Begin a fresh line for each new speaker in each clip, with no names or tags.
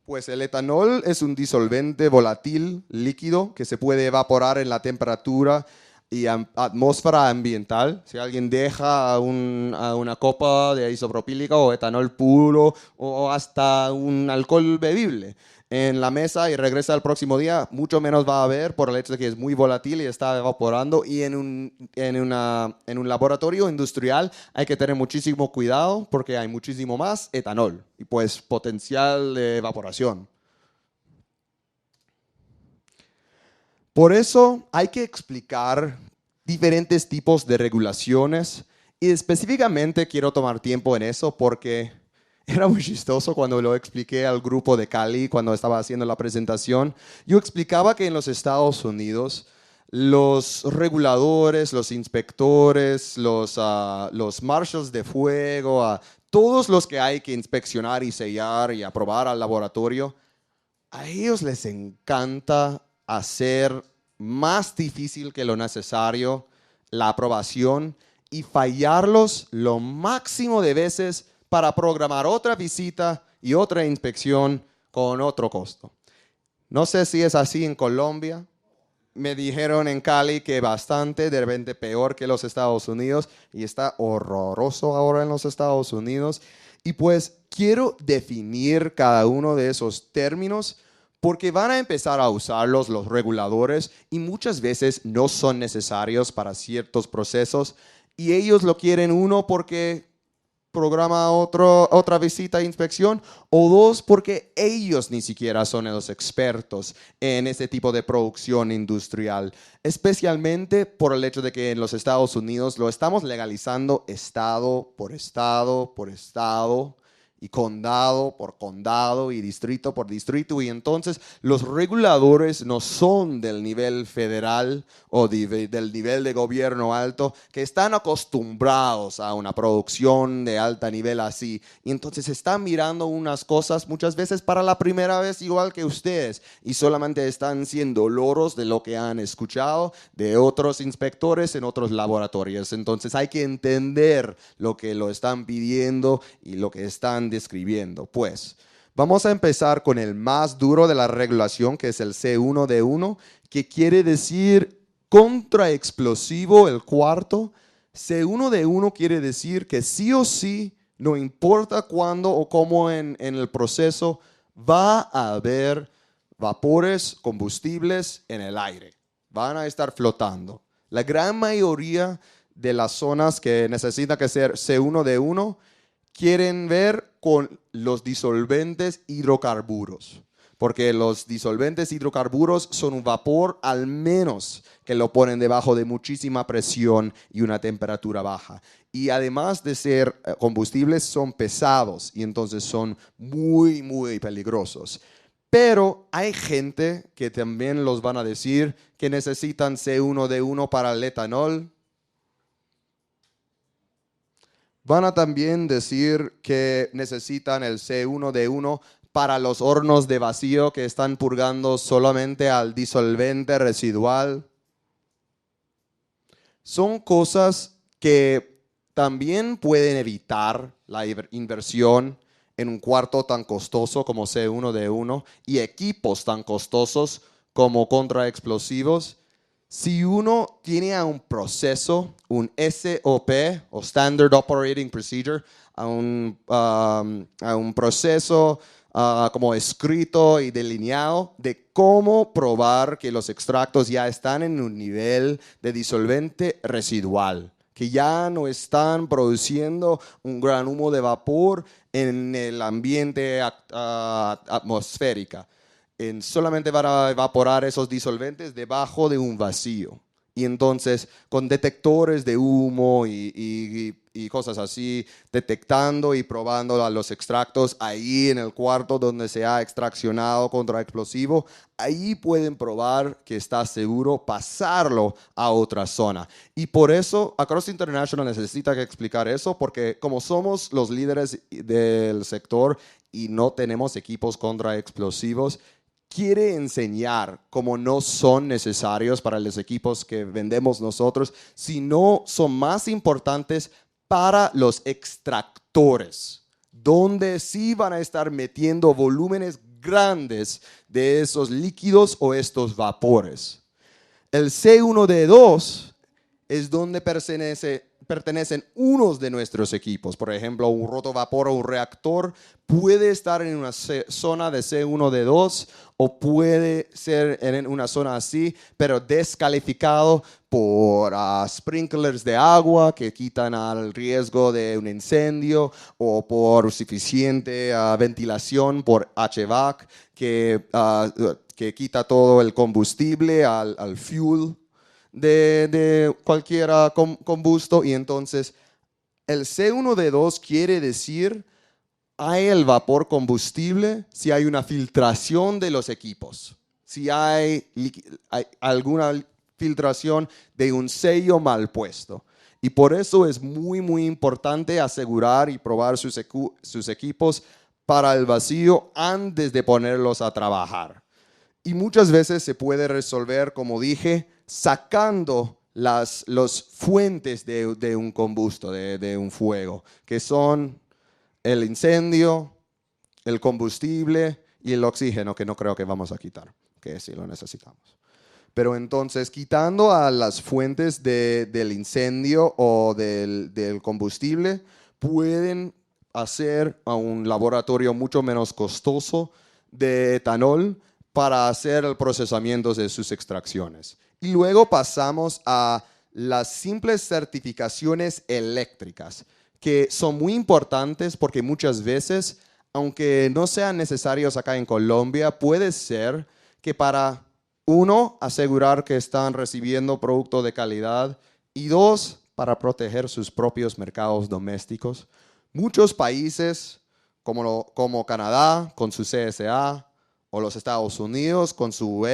Pues el etanol es un disolvente volátil líquido que se puede evaporar en la temperatura y atmósfera ambiental. Si alguien deja a una copa de isopropílico o etanol puro o hasta un alcohol bebible en la mesa y regresa el próximo día, mucho menos va a haber por el hecho de que es muy volátil y está evaporando. Y en un laboratorio industrial hay que tener muchísimo cuidado porque hay muchísimo más etanol y pues potencial de evaporación. Por eso hay que explicar diferentes tipos de regulaciones y específicamente quiero tomar tiempo en eso porque era muy chistoso cuando lo expliqué al grupo de Cali cuando estaba haciendo la presentación. Yo explicaba que en los Estados Unidos los reguladores, los inspectores, los marshals de fuego, todos los que hay que inspeccionar y sellar y aprobar al laboratorio, a ellos les encanta hacer más difícil que lo necesario la aprobación y fallarlos lo máximo de veces para programar otra visita y otra inspección con otro costo. No sé si es así en Colombia. Me dijeron en Cali que bastante, de repente peor que los Estados Unidos, y está horroroso ahora en los Estados Unidos. Y pues quiero definir cada uno de esos términos porque van a empezar a usarlos los reguladores y muchas veces no son necesarios para ciertos procesos y ellos lo quieren uno porque programa otra visita e inspección, o dos, porque ellos ni siquiera son los expertos en ese tipo de producción industrial, especialmente por el hecho de que en los Estados Unidos lo estamos legalizando estado por estado por estado y condado por condado y distrito por distrito, y entonces los reguladores no son del nivel federal o del nivel de gobierno alto, que están acostumbrados a una producción de alto nivel así, y entonces están mirando unas cosas muchas veces para la primera vez igual que ustedes, y solamente están siendo loros de lo que han escuchado de otros inspectores en otros laboratorios. Entonces hay que entender lo que lo están pidiendo y lo que están describiendo. Pues vamos a empezar con el más duro de la regulación, que es el C1D1, que quiere decir contraexplosivo el cuarto. C1D1 quiere decir que sí o sí, no importa cuándo o cómo en el proceso, va a haber vapores combustibles en el aire. Van a estar flotando. La gran mayoría de las zonas que necesitan que ser C1D1 quieren ver con los disolventes hidrocarburos, porque los disolventes hidrocarburos son un vapor al menos que lo ponen debajo de muchísima presión y una temperatura baja. Y además de ser combustibles, son pesados y entonces son muy, muy peligrosos. Pero hay gente que también los van a decir que necesitan C1D1 para el etanol. Van a también decir que necesitan el C1D1 para los hornos de vacío que están purgando solamente al disolvente residual. Son cosas que también pueden evitar la inversión en un cuarto tan costoso como C1D1 y equipos tan costosos como contraexplosivos. Si uno tiene a un proceso, un SOP o Standard Operating Procedure, a un proceso como escrito y delineado de cómo probar que los extractos ya están en un nivel de disolvente residual, que ya no están produciendo un gran humo de vapor en el ambiente atmosférico. Solamente van a evaporar esos disolventes debajo de un vacío. Y entonces, con detectores de humo y cosas así, detectando y probando los extractos ahí en el cuarto donde se ha extraccionado contraexplosivo, ahí pueden probar que está seguro pasarlo a otra zona. Y por eso, Across International necesita que explicar eso, porque como somos los líderes del sector y no tenemos equipos contraexplosivos, quiere enseñar cómo no son necesarios para los equipos que vendemos nosotros, sino son más importantes para los extractores, donde sí van a estar metiendo volúmenes grandes de esos líquidos o estos vapores. El C1D2 es donde pertenecen unos de nuestros equipos. Por ejemplo, un rotovapor o un reactor puede estar en una zona de C1D2 o puede ser en una zona así, pero descalificado por sprinklers de agua que quitan al riesgo de un incendio o por suficiente ventilación por HVAC que quita todo el combustible al fuel de cualquier combusto. Y entonces el C1D2 quiere decir hay el vapor combustible si hay una filtración de los equipos, si hay alguna filtración de un sello mal puesto. Y por eso es muy importante asegurar y probar sus equipos para el vacío antes de ponerlos a trabajar. Y muchas veces se puede resolver, como dije, sacando las fuentes de un combusto, de un fuego, que son el incendio, el combustible y el oxígeno, que no creo que vamos a quitar, que sí lo necesitamos. Pero entonces, quitando a las fuentes del incendio o del combustible, pueden hacer a un laboratorio mucho menos costoso de etanol para hacer el procesamiento de sus extracciones. Y luego pasamos a las simples certificaciones eléctricas, que son muy importantes porque muchas veces, aunque no sean necesarios acá en Colombia, puede ser que para, uno, asegurar que están recibiendo producto de calidad y dos, para proteger sus propios mercados domésticos. Muchos países como Canadá con su CSA o los Estados Unidos con su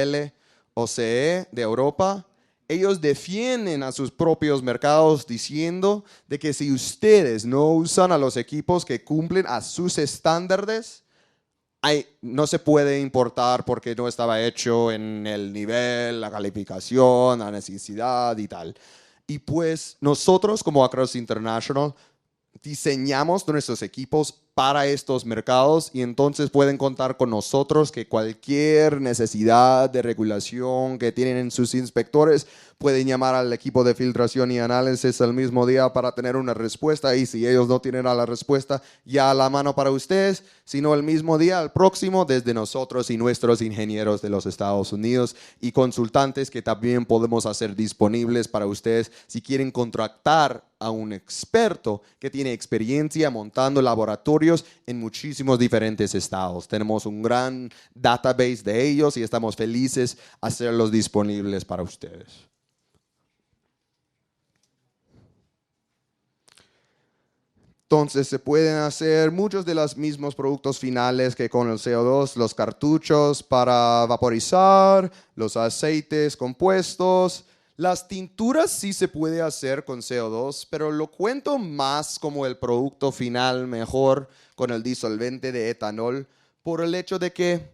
LOCE de Europa, ellos defienden a sus propios mercados diciendo de que si ustedes no usan a los equipos que cumplen a sus estándares, no se puede importar porque no estaba hecho en el nivel, la calificación, la necesidad y tal. Y pues nosotros como Acros International diseñamos nuestros equipos para estos mercados y entonces pueden contar con nosotros que cualquier necesidad de regulación que tienen sus inspectores pueden llamar al equipo de filtración y análisis el mismo día para tener una respuesta, y si ellos no tienen la respuesta ya a la mano para ustedes, sino el mismo día, al próximo, desde nosotros y nuestros ingenieros de los Estados Unidos y consultantes que también podemos hacer disponibles para ustedes si quieren contratar a un experto que tiene experiencia montando laboratorios en muchísimos diferentes estados. Tenemos un gran database de ellos y estamos felices de hacerlos disponibles para ustedes. Entonces se pueden hacer muchos de los mismos productos finales que con el CO2, los cartuchos para vaporizar, los aceites compuestos. Las tinturas sí se puede hacer con CO2, pero lo cuento más como el producto final mejor con el disolvente de etanol, por el hecho de que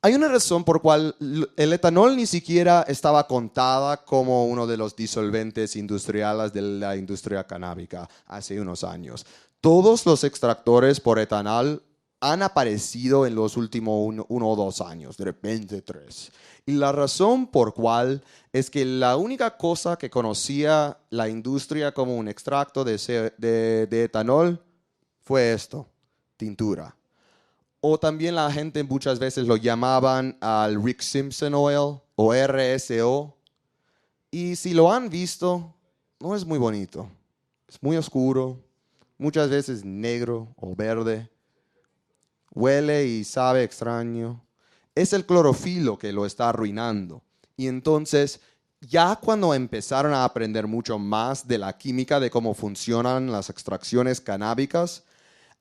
hay una razón por cual el etanol ni siquiera estaba contada como uno de los disolventes industriales de la industria canábica hace unos años. Todos los extractores por etanol han aparecido en los últimos 1 o 2 años, de repente 3. Y la razón por cual es que la única cosa que conocía la industria como un extracto de etanol fue esto, tintura. O también la gente muchas veces lo llamaban al Rick Simpson Oil o RSO. Y si lo han visto, no es muy bonito. Es muy oscuro, muchas veces negro o verde. Huele y sabe extraño. Es el clorofilo que lo está arruinando. Y entonces, ya cuando empezaron a aprender mucho más de la química, de cómo funcionan las extracciones canábicas,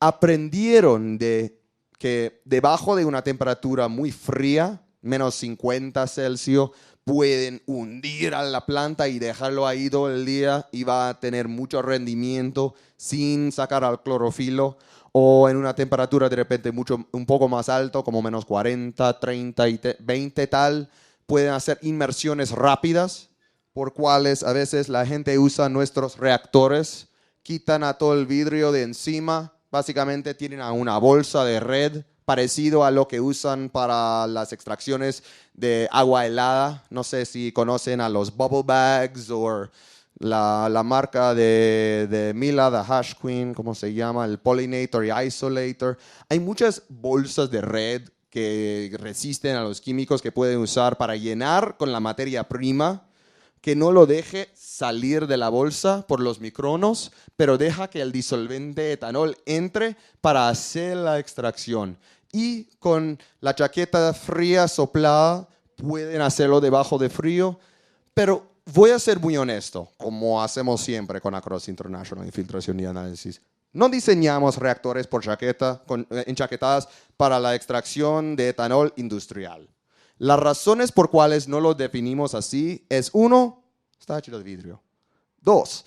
aprendieron que debajo de una temperatura muy fría, menos 50 Celsius, pueden hundir a la planta y dejarlo ahí todo el día y va a tener mucho rendimiento sin sacar al clorofilo. O en una temperatura de repente un poco más alto, como menos 40, 30 y 20 tal, pueden hacer inmersiones rápidas, por cuales a veces la gente usa nuestros reactores, quitan a todo el vidrio de encima, básicamente tienen a una bolsa de red parecido a lo que usan para las extracciones de agua helada. No sé si conocen a los bubble bags o la marca de Mila, the Hash Queen, ¿cómo se llama? El Pollinator y Isolator. Hay muchas bolsas de red que resisten a los químicos que pueden usar para llenar con la materia prima, que no lo deje salir de la bolsa por los micronos, pero deja que el disolvente etanol entre para hacer la extracción. Y con la chaqueta fría soplada pueden hacerlo debajo de frío, pero voy a ser muy honesto, como hacemos siempre con Across International en filtración y análisis. No diseñamos reactores por chaqueta, enchaquetadas para la extracción de etanol industrial. Las razones por cuales no lo definimos así es, uno, está hecho de vidrio. Dos,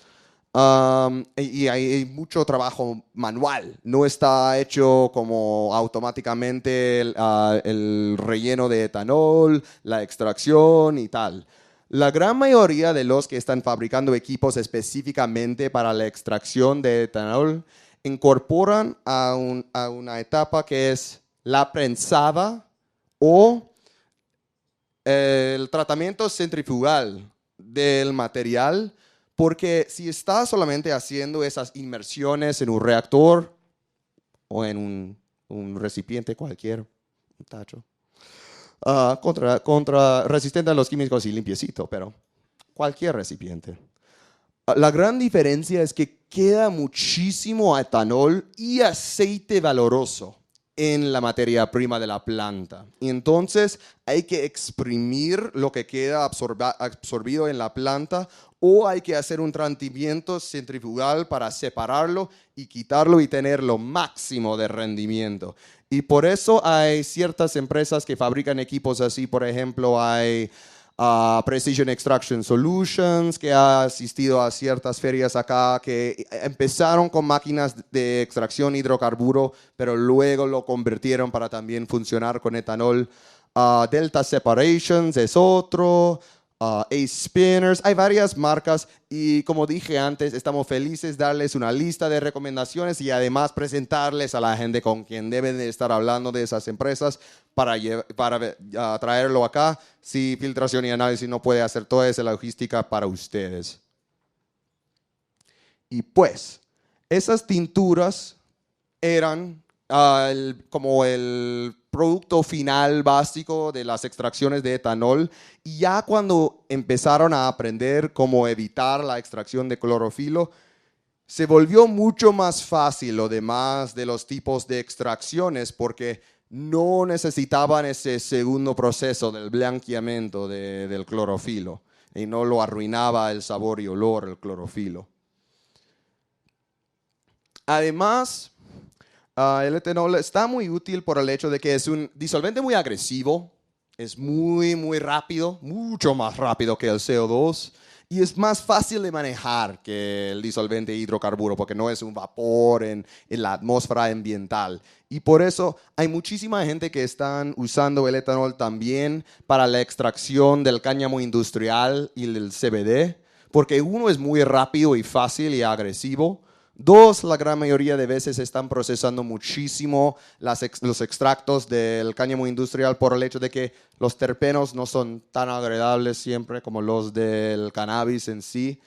y hay mucho trabajo manual. No está hecho como automáticamente el relleno de etanol, la extracción y tal. La gran mayoría de los que están fabricando equipos específicamente para la extracción de etanol incorporan a una etapa que es la prensada o el tratamiento centrifugal del material, porque si está solamente haciendo esas inmersiones en un reactor o en un recipiente cualquier, un tacho, resistente a los químicos y limpiecito, pero cualquier recipiente. La gran diferencia es que queda muchísimo etanol y aceite valoroso en la materia prima de la planta. Y entonces hay que exprimir lo que queda absorbido en la planta, o hay que hacer un tratamiento centrifugal para separarlo y quitarlo y tener lo máximo de rendimiento. Y por eso hay ciertas empresas que fabrican equipos así. Por ejemplo, hay Precision Extraction Solutions, que ha asistido a ciertas ferias acá, que empezaron con máquinas de extracción hidrocarburo, pero luego lo convirtieron para también funcionar con etanol. Delta Separations es otro. Ace Spinners, hay varias marcas, y como dije antes, estamos felices de darles una lista de recomendaciones y además presentarles a la gente con quien deben de estar hablando de esas empresas para traerlo acá, si filtración y análisis no puede hacer toda esa logística para ustedes. Y pues, esas tinturas eran como el producto final básico de las extracciones de etanol, y ya cuando empezaron a aprender cómo evitar la extracción de clorofilo, se volvió mucho más fácil lo demás de los tipos de extracciones, porque no necesitaban ese segundo proceso del blanqueamiento del clorofilo, y no lo arruinaba el sabor y olor el clorofilo. Además, el etanol está muy útil por el hecho de que es un disolvente muy agresivo, es muy rápido, mucho más rápido que el CO2, y es más fácil de manejar que el disolvente hidrocarburo, porque no es un vapor en la atmósfera ambiental. Y por eso hay muchísima gente que están usando el etanol también para la extracción del cáñamo industrial y del CBD, porque uno es muy rápido y fácil y agresivo. Dos, la gran mayoría de veces están procesando muchísimo los extractos del cáñamo industrial por el hecho de que los terpenos no son tan agradables siempre como los del cannabis en sí,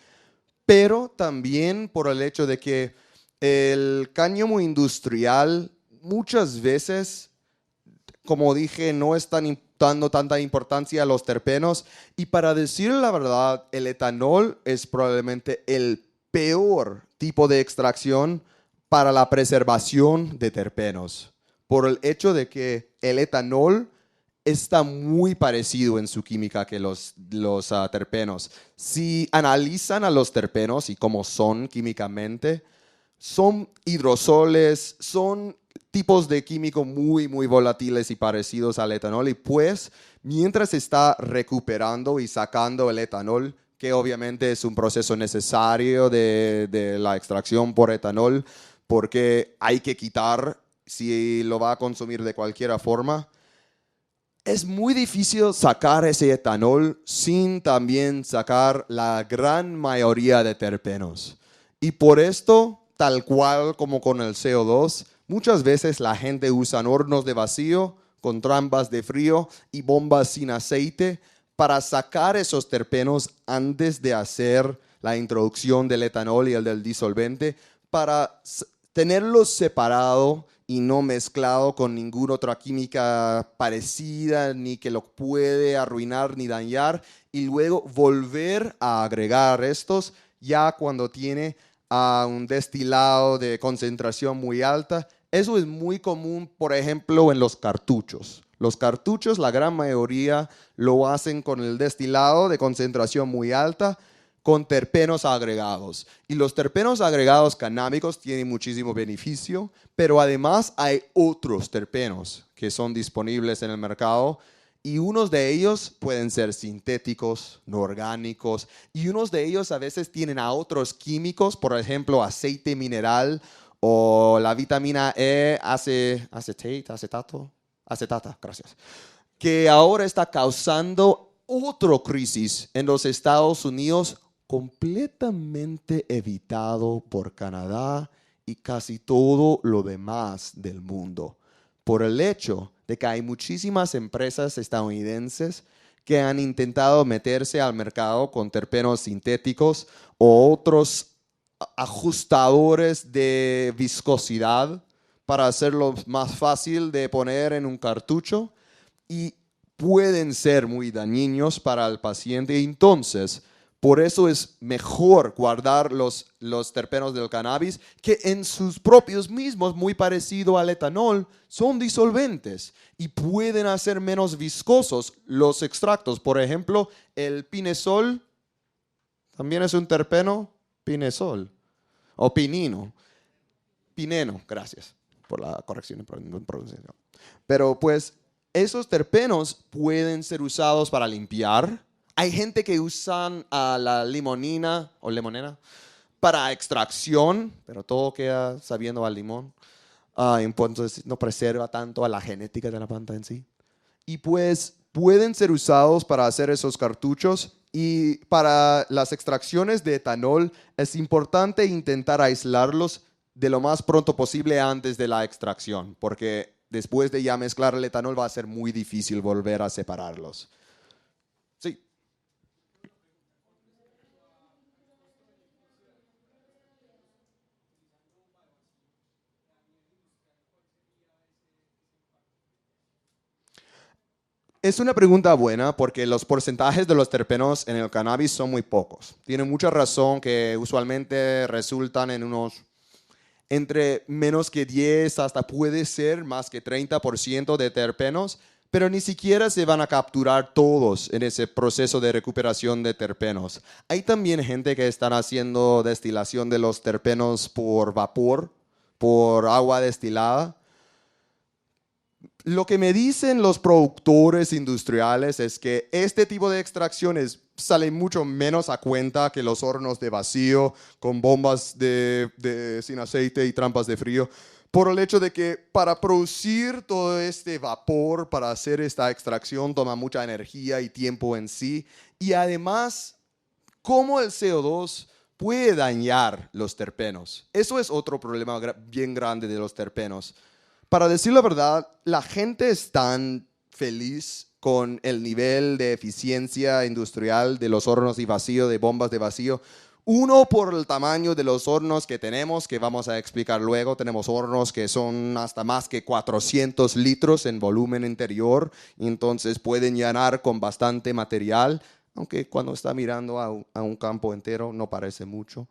pero también por el hecho de que el cáñamo industrial muchas veces, como dije, no están dando tanta importancia a los terpenos, y para decir la verdad, el etanol es probablemente el peor tipo de extracción para la preservación de terpenos, por el hecho de que el etanol está muy parecido en su química que los terpenos. Si analizan a los terpenos y cómo son químicamente, son hidrosoles, son tipos de químico muy volátiles y parecidos al etanol, y pues mientras se está recuperando y sacando el etanol, que obviamente es un proceso necesario de la extracción por etanol, porque hay que quitar si lo va a consumir de cualquier forma, es muy difícil sacar ese etanol sin también sacar la gran mayoría de terpenos. Y por esto, tal cual como con el CO2, Muchas veces la gente usa hornos de vacío con trampas de frío y bombas sin aceite para sacar esos terpenos antes de hacer la introducción del etanol y el del disolvente, para tenerlos separado y no mezclado con ninguna otra química parecida, ni que lo puede arruinar ni dañar, y luego volver a agregar estos ya cuando tiene un destilado de concentración muy alta. Eso es muy común, por ejemplo, en los cartuchos. Los cartuchos, la gran mayoría lo hacen con el destilado de concentración muy alta, con terpenos agregados. Y los terpenos agregados canábicos tienen muchísimo beneficio, pero además hay otros terpenos que son disponibles en el mercado, y unos de ellos pueden ser sintéticos, no orgánicos, y unos de ellos a veces tienen a otros químicos, por ejemplo, aceite mineral o la vitamina E, acetata, gracias, que ahora está causando otra crisis en los Estados Unidos, completamente evitado por Canadá y casi todo lo demás del mundo, por el hecho de que hay muchísimas empresas estadounidenses que han intentado meterse al mercado con terpenos sintéticos o otros ajustadores de viscosidad para hacerlo más fácil de poner en un cartucho, y pueden ser muy dañinos para el paciente. Entonces, por eso es mejor guardar los terpenos del cannabis, que en sus propios mismos, muy parecido al etanol, son disolventes y pueden hacer menos viscosos los extractos. Por ejemplo, el pinesol también es un terpeno, pinesol, o pinino. Pineno, gracias por la corrección en pronunciación. Pero pues esos terpenos pueden ser usados para limpiar. Hay gente que usan la limonina o limonena para extracción, pero todo queda sabiendo al limón. Entonces no preserva tanto a la genética de la planta en sí. Y pues pueden ser usados para hacer esos cartuchos. Y para las extracciones de etanol es importante intentar aislarlos de lo más pronto posible antes de la extracción, porque después de ya mezclar el etanol va a ser muy difícil volver a separarlos. Sí. Es una pregunta buena porque los porcentajes de los terpenos en el cannabis son muy pocos. Tienen mucha razón que usualmente resultan en unos entre menos que 10 hasta puede ser más que 30% de terpenos, pero ni siquiera se van a capturar todos en ese proceso de recuperación de terpenos. Hay también gente que están haciendo destilación de los terpenos por vapor, por agua destilada. Lo que me dicen los productores industriales es que este tipo de extracciones sale mucho menos a cuenta que los hornos de vacío con bombas sin aceite y trampas de frío, por el hecho de que para producir todo este vapor, para hacer esta extracción, toma mucha energía y tiempo en sí. Y además, cómo el CO2 puede dañar los terpenos. Eso es otro problema bien grande de los terpenos. Para decir la verdad, la gente es tan feliz con el nivel de eficiencia industrial de los hornos de vacío, de bombas de vacío. Uno, por el tamaño de los hornos que tenemos, que vamos a explicar luego. Tenemos hornos que son hasta más que 400 litros en volumen interior, y entonces pueden llenar con bastante material, aunque cuando está mirando a un campo entero no parece mucho.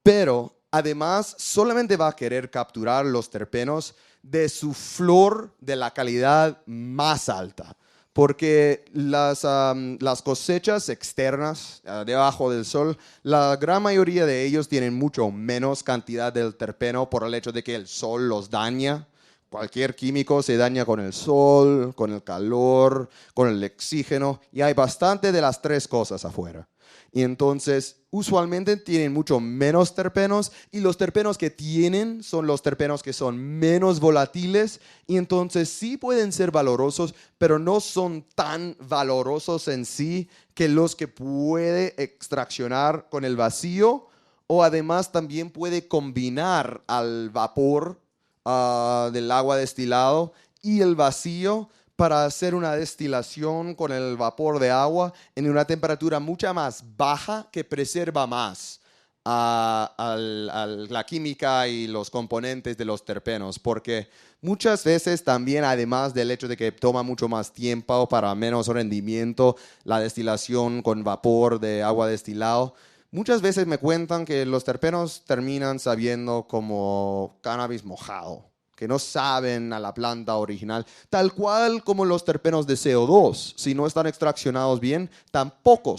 Pero además solamente va a querer capturar los terpenos de su flor de la calidad más alta, porque las cosechas externas debajo del sol, la gran mayoría de ellos tienen mucho menos cantidad del terpeno por el hecho de que el sol los daña. Cualquier químico se daña con el sol, con el calor, con el oxígeno, y hay bastante de las tres cosas afuera. Y entonces, usualmente tienen mucho menos terpenos, y los terpenos que tienen son los terpenos que son menos volátiles, y entonces sí pueden ser valorosos, pero no son tan valorosos en sí que los que puede extraccionar con el vacío, o además también puede combinar al vapor del agua destilado y el vacío para hacer una destilación con el vapor de agua en una temperatura mucho más baja que preserva más la química y los componentes de los terpenos, porque muchas veces también, además del hecho de que toma mucho más tiempo para menos rendimiento, la destilación con vapor de agua destilado, muchas veces me cuentan que los terpenos terminan sabiendo como cannabis mojado, que no saben a la planta original, tal cual como los terpenos de CO2. Si no están extraccionados bien, tampoco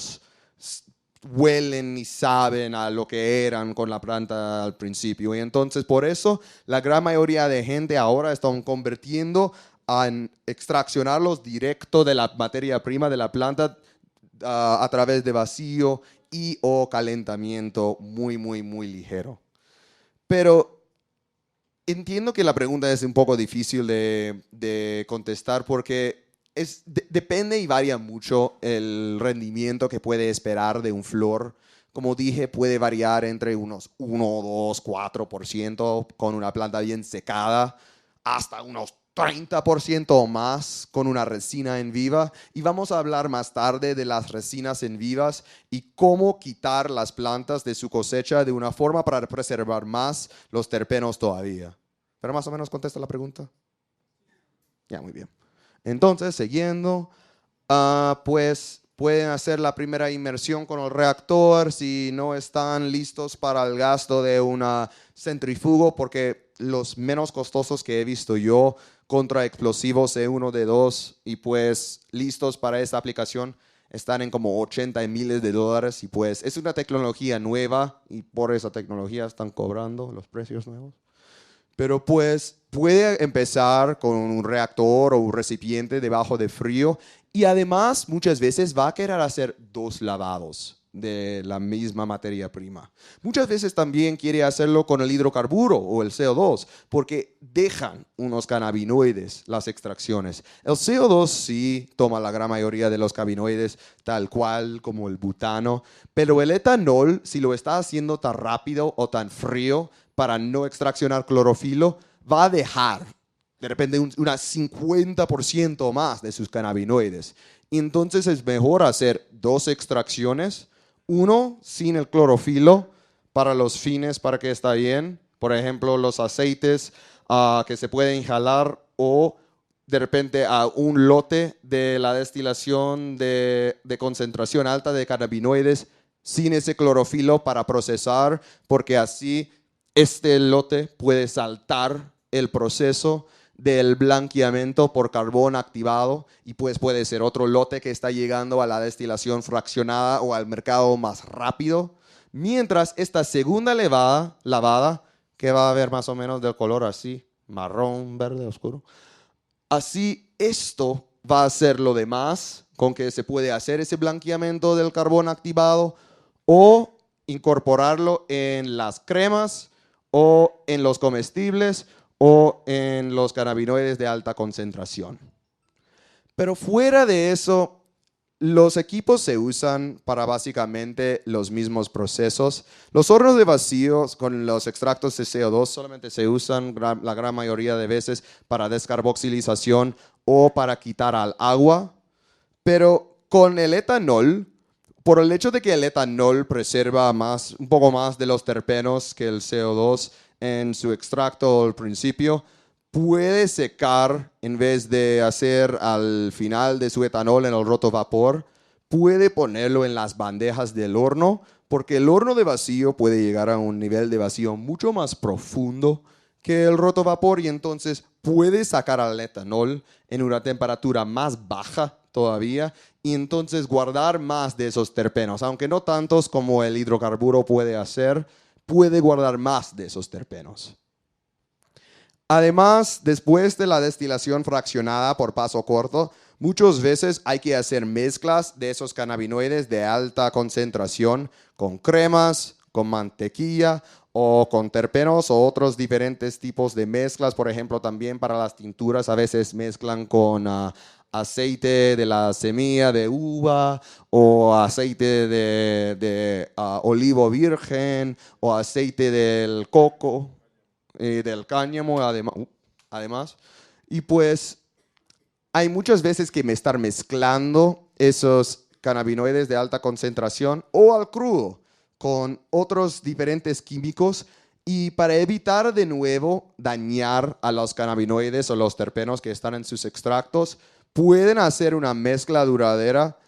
huelen ni saben a lo que eran con la planta al principio. Y entonces por eso la gran mayoría de gente ahora están convirtiendo en extraccionarlos directo de la materia prima de la planta a través de vacío y o calentamiento muy ligero. Pero entiendo que la pregunta es un poco difícil de contestar porque depende y varía mucho el rendimiento que puede esperar de un flor. Como dije, puede variar entre unos 1, 2, 4% con una planta bien secada, hasta unos 30% o más con una resina en viva. Y vamos a hablar más tarde de las resinas en vivas y cómo quitar las plantas de su cosecha de una forma para preservar más los terpenos todavía. ¿Pero más o menos contesta la pregunta? Ya, muy bien. Entonces, siguiendo, pues pueden hacer la primera inmersión con el reactor si no están listos para el gasto de una centrifugo, porque los menos costosos que he visto yo contra explosivos E1, D2 y pues listos para esta aplicación están en como 80 miles de dólares y pues es una tecnología nueva y por esa tecnología están cobrando los precios nuevos. Pero pues puede empezar con un reactor o un recipiente debajo de frío y además muchas veces va a querer hacer 2 lavados de la misma materia prima. Muchas veces también quiere hacerlo con el hidrocarburo o el CO2 porque dejan unos cannabinoides las extracciones. El CO2 sí toma la gran mayoría de los cannabinoides tal cual como el butano, pero el etanol, si lo está haciendo tan rápido o tan frío, para no extraccionar clorofilo, va a dejar de repente un 50% más de sus cannabinoides. Entonces es mejor hacer 2 extracciones, uno sin el clorofilo para los fines para que está bien, por ejemplo los aceites que se pueden inhalar o de repente a un lote de la destilación de concentración alta de cannabinoides sin ese clorofilo para procesar, porque así este lote puede saltar el proceso del blanqueamiento por carbón activado y pues puede ser otro lote que está llegando a la destilación fraccionada o al mercado más rápido. Mientras esta segunda lavada, que va a ver más o menos del color así, marrón, verde oscuro, así esto va a ser lo demás con que se puede hacer ese blanqueamiento del carbón activado o incorporarlo en las cremas o en los comestibles o en los cannabinoides de alta concentración. Pero fuera de eso, los equipos se usan para básicamente los mismos procesos. Los hornos de vacío con los extractos de CO2 solamente se usan la gran mayoría de veces para descarboxilización o para quitar al agua. Pero con el etanol, por el hecho de que el etanol preserva un poco más de los terpenos que el CO2 en su extracto al principio, puede secar en vez de hacer al final de su etanol en el rotovapor, puede ponerlo en las bandejas del horno, porque el horno de vacío puede llegar a un nivel de vacío mucho más profundo que el rotovapor y entonces puede sacar al etanol en una temperatura más baja todavía y entonces guardar más de esos terpenos, aunque no tantos como el hidrocarburo puede hacer, puede guardar más de esos terpenos. Además, después de la destilación fraccionada por paso corto, muchas veces hay que hacer mezclas de esos cannabinoides de alta concentración con cremas, con mantequilla o con terpenos o otros diferentes tipos de mezclas. Por ejemplo, también para las tinturas a veces mezclan con aceite de la semilla de uva o aceite de olivo virgen o aceite del coco. del cáñamo además. Y pues hay muchas veces que me están mezclando esos cannabinoides de alta concentración o al crudo con otros diferentes químicos y para evitar de nuevo dañar a los cannabinoides o los terpenos que están en sus extractos, pueden hacer una mezcla duradera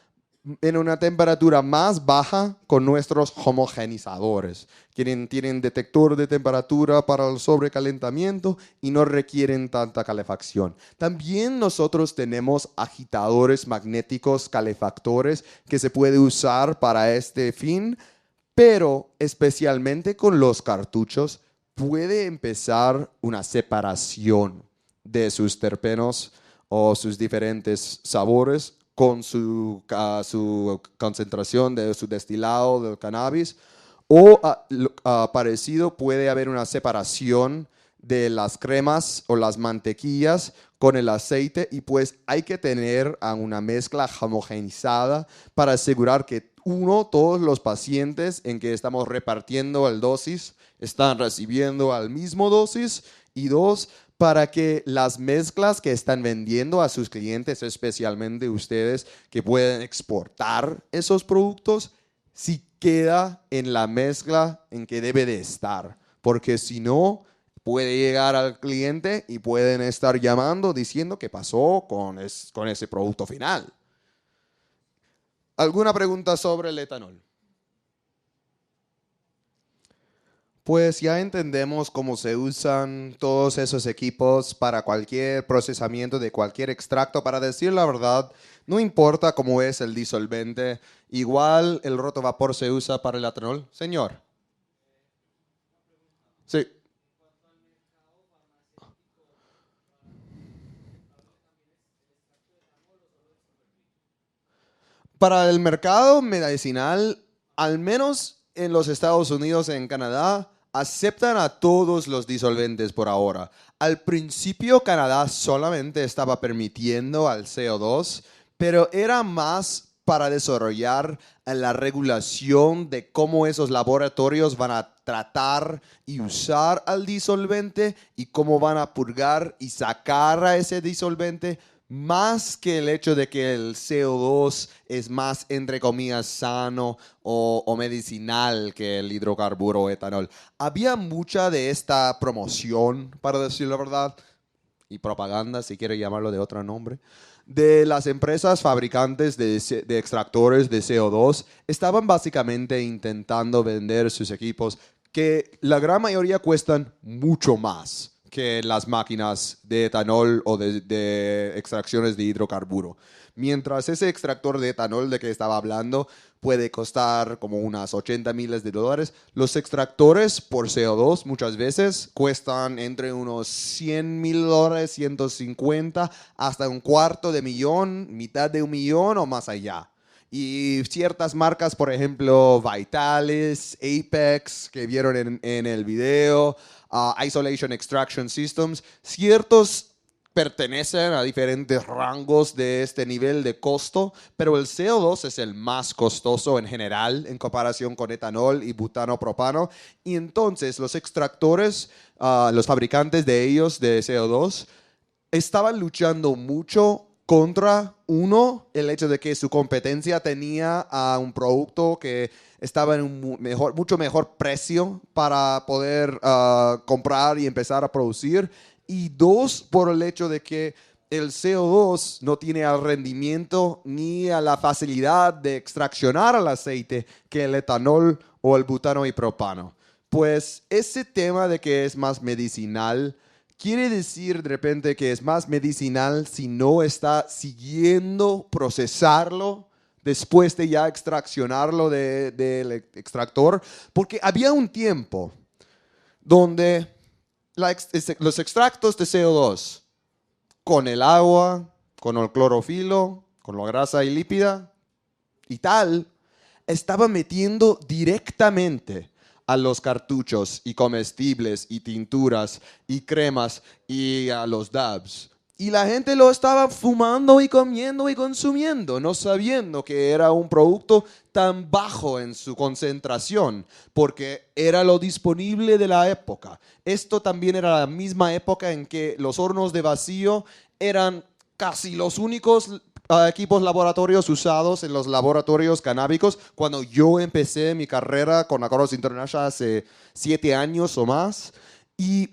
en una temperatura más baja con nuestros homogenizadores. Tienen detector de temperatura para el sobrecalentamiento y no requieren tanta calefacción. También nosotros tenemos agitadores magnéticos calefactores que se puede usar para este fin, pero especialmente con los cartuchos puede empezar una separación de sus terpenos o sus diferentes sabores con su concentración de su destilado del cannabis, o parecido puede haber una separación de las cremas o las mantequillas con el aceite, y pues hay que tener una mezcla homogenizada para asegurar que todos los pacientes en que estamos repartiendo el dosis están recibiendo al mismo dosis, y dos, para que las mezclas que están vendiendo a sus clientes, especialmente ustedes que pueden exportar esos productos, si queda en la mezcla en que debe de estar, porque si no, puede llegar al cliente y pueden estar llamando diciendo qué pasó con ese producto final. ¿Alguna pregunta sobre el etanol? Pues ya entendemos cómo se usan todos esos equipos para cualquier procesamiento de cualquier extracto. Para decir la verdad, no importa cómo es el disolvente, igual el rotovapor se usa para el etanol. Señor. Sí. Para el mercado medicinal, al menos en los Estados Unidos y en Canadá, aceptan a todos los disolventes por ahora. Al principio Canadá solamente estaba permitiendo al CO2, pero era más para desarrollar la regulación de cómo esos laboratorios van a tratar y usar al disolvente y cómo van a purgar y sacar a ese disolvente, más que el hecho de que el CO2 es más, entre comillas, sano o medicinal que el hidrocarburo o etanol. Había mucha de esta promoción, para decir la verdad, y propaganda, si quiere llamarlo de otro nombre, de las empresas fabricantes de extractores de CO2. Estaban básicamente intentando vender sus equipos, que la gran mayoría cuestan mucho más que las máquinas de etanol o de extracciones de hidrocarburo. Mientras ese extractor de etanol de que estaba hablando puede costar como unas $80,000, los extractores por CO2 muchas veces cuestan entre unos $100,000, 150, hasta un cuarto de millón, mitad de un millón o más allá. Y ciertas marcas, por ejemplo, Vitalis, Apex, que vieron en el video, Isolation Extraction Systems, ciertos pertenecen a diferentes rangos de este nivel de costo, pero el CO2 es el más costoso en general en comparación con etanol y butano propano. Y entonces los extractores, los fabricantes de ellos de CO2, estaban luchando mucho contra, el hecho de que su competencia tenía un producto que estaba en un mucho mejor precio para poder comprar y empezar a producir. Y dos, por el hecho de que el CO2 no tiene el rendimiento ni a la facilidad de extraccionar el aceite que el etanol o el butano y propano. Pues ese tema de que es más medicinal quiere decir de repente que es más medicinal si no está siguiendo procesarlo después de ya extraccionarlo del extractor, porque había un tiempo donde los extractos de CO2 con el agua, con el clorofilo, con la grasa y lípida y tal, estaban metiendo directamente a los cartuchos y comestibles y tinturas y cremas y a los dabs. Y la gente lo estaba fumando y comiendo y consumiendo, no sabiendo que era un producto tan bajo en su concentración, porque era lo disponible de la época. Esto también era la misma época en que los hornos de vacío eran casi los únicos equipos laboratorios usados en los laboratorios canábicos. Cuando yo empecé mi carrera con Acordos International hace 7 años o más, y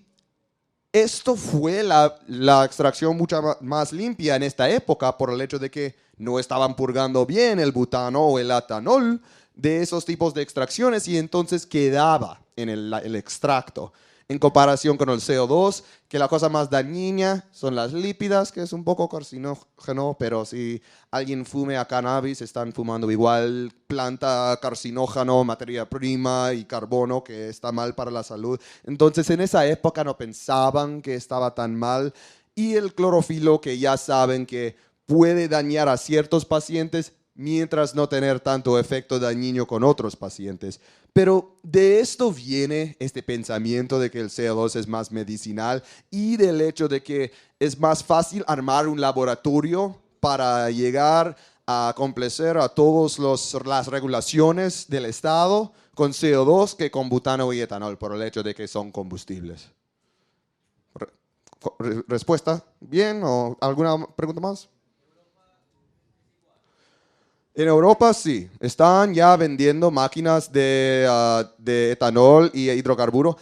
esto fue la extracción mucho más limpia en esta época por el hecho de que no estaban purgando bien el butano o el etanol de esos tipos de extracciones y entonces quedaba en el extracto. En comparación con el CO2, que la cosa más dañina son las lípidas, que es un poco carcinógeno, pero si alguien fume a cannabis, están fumando igual planta carcinógeno, materia prima y carbono, que está mal para la salud. Entonces en esa época no pensaban que estaba tan mal. Y el clorofilo, que ya saben que puede dañar a ciertos pacientes, mientras no tener tanto efecto dañino con otros pacientes. Pero de esto viene este pensamiento de que el CO2 es más medicinal y del hecho de que es más fácil armar un laboratorio para llegar a complacer a todas las regulaciones del Estado con CO2 que con butano y etanol, por el hecho de que son combustibles. ¿Respuesta? ¿Bien? ¿O alguna pregunta más? En Europa sí, están ya vendiendo máquinas de etanol y hidrocarburo.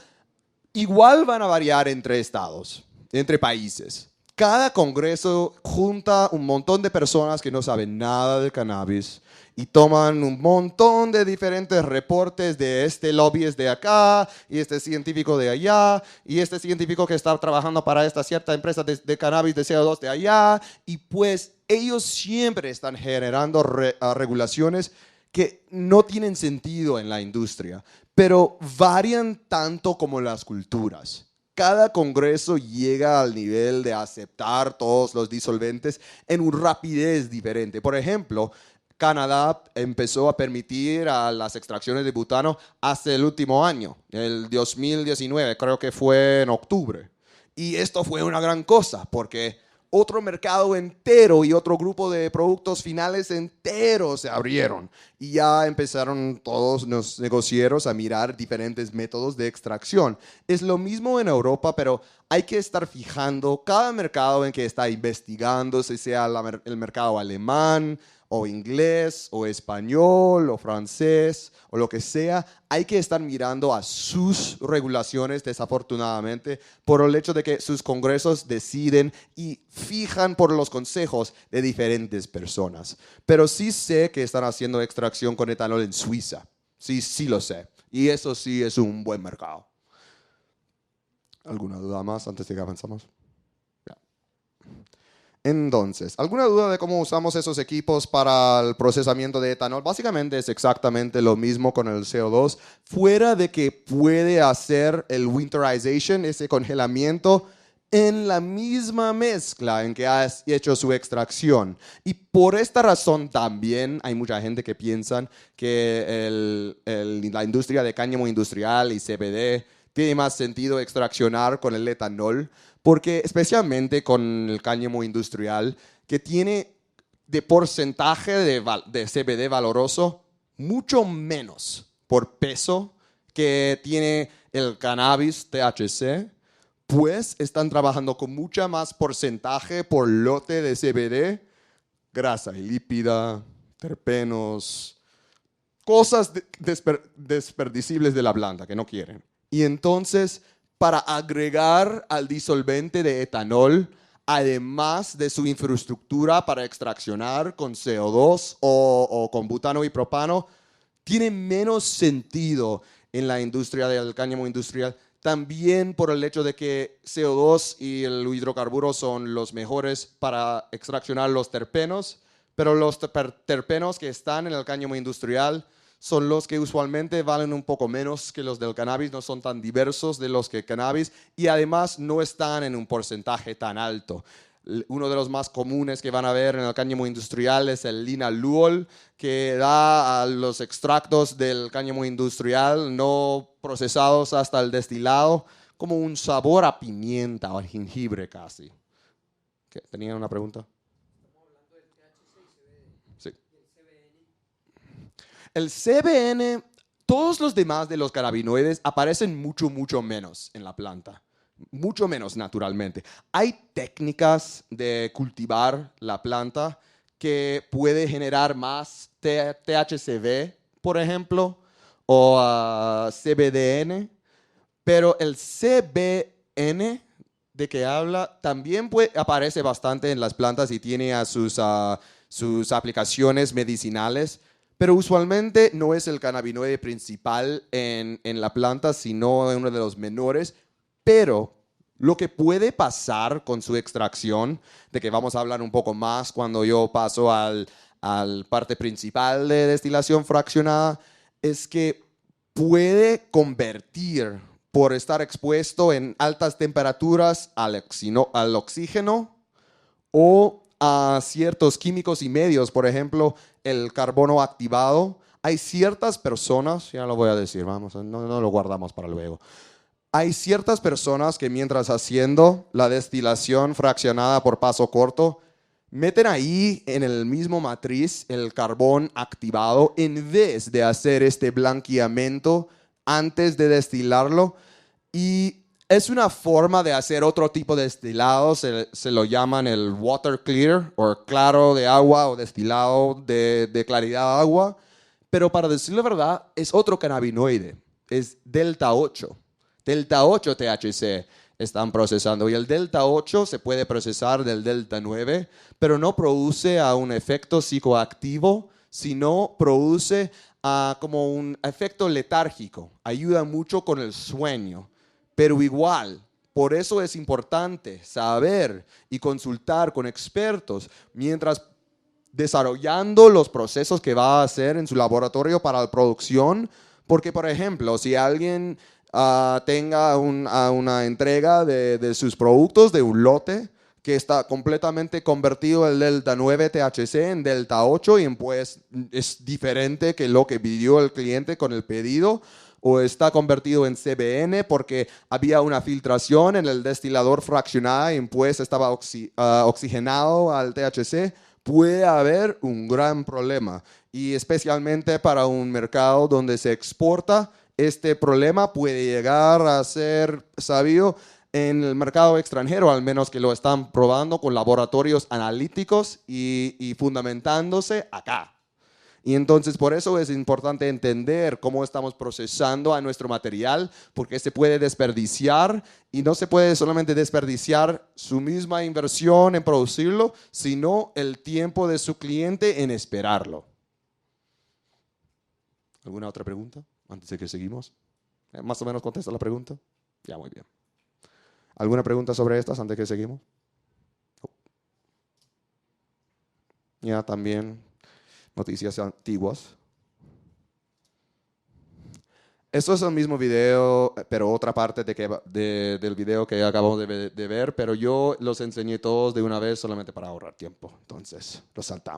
Igual van a variar entre estados, entre países. Cada congreso junta un montón de personas que no saben nada de cannabis y toman un montón de diferentes reportes de este lobby es de acá y este científico de allá y este científico que está trabajando para esta cierta empresa de cannabis de CO2 de allá, y pues ellos siempre están generando regulaciones que no tienen sentido en la industria, pero varían tanto como las culturas. Cada congreso llega al nivel de aceptar todos los disolventes en una rapidez diferente. Por ejemplo, Canadá empezó a permitir a las extracciones de butano hace el último año, el 2019, creo que fue en octubre. Y esto fue una gran cosa porque otro mercado entero y otro grupo de productos finales enteros se abrieron y ya empezaron todos los negocieros a mirar diferentes métodos de extracción. Es lo mismo en Europa, pero hay que estar fijando cada mercado en que está investigando, si sea el mercado alemán o inglés o español o francés o lo que sea. Hay que estar mirando a sus regulaciones, desafortunadamente, por el hecho de que sus congresos deciden y fijan por los consejos de diferentes personas. Pero sí sé que están haciendo extracción con etanol en Suiza. Sí lo sé. Y eso sí es un buen mercado. ¿Alguna duda más antes de que avanzamos? Entonces, ¿alguna duda de cómo usamos esos equipos para el procesamiento de etanol? Básicamente es exactamente lo mismo con el CO2, fuera de que puede hacer el winterization, ese congelamiento, en la misma mezcla en que has hecho su extracción. Y por esta razón también hay mucha gente que piensa que la industria de cáñamo industrial y CBD tiene más sentido extraccionar con el etanol, porque especialmente con el cáñamo industrial, que tiene de porcentaje de CBD valoroso mucho menos por peso que tiene el cannabis THC, pues están trabajando con mucha más porcentaje por lote de CBD, grasa y lípida, terpenos, cosas desperdicibles de la planta que no quieren. Y entonces, para agregar al disolvente de etanol, además de su infraestructura para extraccionar con CO2 o con butano y propano, tiene menos sentido en la industria del cáñamo industrial, también por el hecho de que CO2 y el hidrocarburo son los mejores para extraccionar los terpenos, pero los terpenos que están en el cáñamo industrial son los que usualmente valen un poco menos que los del cannabis, no son tan diversos de los que el cannabis y además no están en un porcentaje tan alto. Uno de los más comunes que van a ver en el cáñamo industrial es el linalool, que da a los extractos del cáñamo industrial no procesados hasta el destilado como un sabor a pimienta o a jengibre casi. ¿Tenían una pregunta? Sí. El CBN, todos los demás de los cannabinoides aparecen mucho, mucho menos en la planta. Mucho menos naturalmente. Hay técnicas de cultivar la planta que puede generar más THCV, por ejemplo, o CBDN, pero el CBN de que habla también aparece bastante en las plantas y tiene a sus aplicaciones medicinales, pero usualmente no es el cannabinoide principal en la planta, sino uno de los menores. Pero lo que puede pasar con su extracción, de que vamos a hablar un poco más cuando yo paso al parte principal de destilación fraccionada, es que puede convertir, por estar expuesto en altas temperaturas al oxígeno o a ciertos químicos y medios, por ejemplo, el carbono activado. Hay ciertas personas, ya lo voy a decir, vamos, no lo guardamos para luego. Hay ciertas personas que mientras haciendo la destilación fraccionada por paso corto, meten ahí en el mismo matriz el carbón activado en vez de hacer este blanqueamiento antes de destilarlo. Y es una forma de hacer otro tipo de destilado, se lo llaman el water clear, o claro de agua, o destilado de claridad de agua. Pero para decir la verdad, es otro cannabinoide, es delta 8. Delta 8 THC están procesando, y el delta 8 se puede procesar del delta 9, pero no produce a un efecto psicoactivo, sino produce como un efecto letárgico. Ayuda mucho con el sueño. Pero igual, por eso es importante saber y consultar con expertos mientras desarrollando los procesos que va a hacer en su laboratorio para la producción. Porque, por ejemplo, si alguien tenga una entrega de sus productos, de un lote que está completamente convertido el delta 9 THC en delta 8 y pues es diferente que lo que pidió el cliente con el pedido, o está convertido en CBN porque había una filtración en el destilador fraccionado y pues estaba oxigenado al THC, puede haber un gran problema. Y especialmente para un mercado donde se exporta, este problema puede llegar a ser sabido en el mercado extranjero, al menos que lo están probando con laboratorios analíticos y fundamentándose acá. Y entonces por eso es importante entender cómo estamos procesando a nuestro material, porque se puede desperdiciar, y no se puede solamente desperdiciar su misma inversión en producirlo, sino el tiempo de su cliente en esperarlo. ¿Alguna otra pregunta antes de que seguimos? ¿Más o menos contesta la pregunta? Ya, muy bien. ¿Alguna pregunta sobre estas antes de que seguimos? Ya también noticias antiguas. Esto es el mismo video, pero otra parte del video que acabamos de ver, pero yo los enseñé todos de una vez solamente para ahorrar tiempo. Entonces, los saltamos.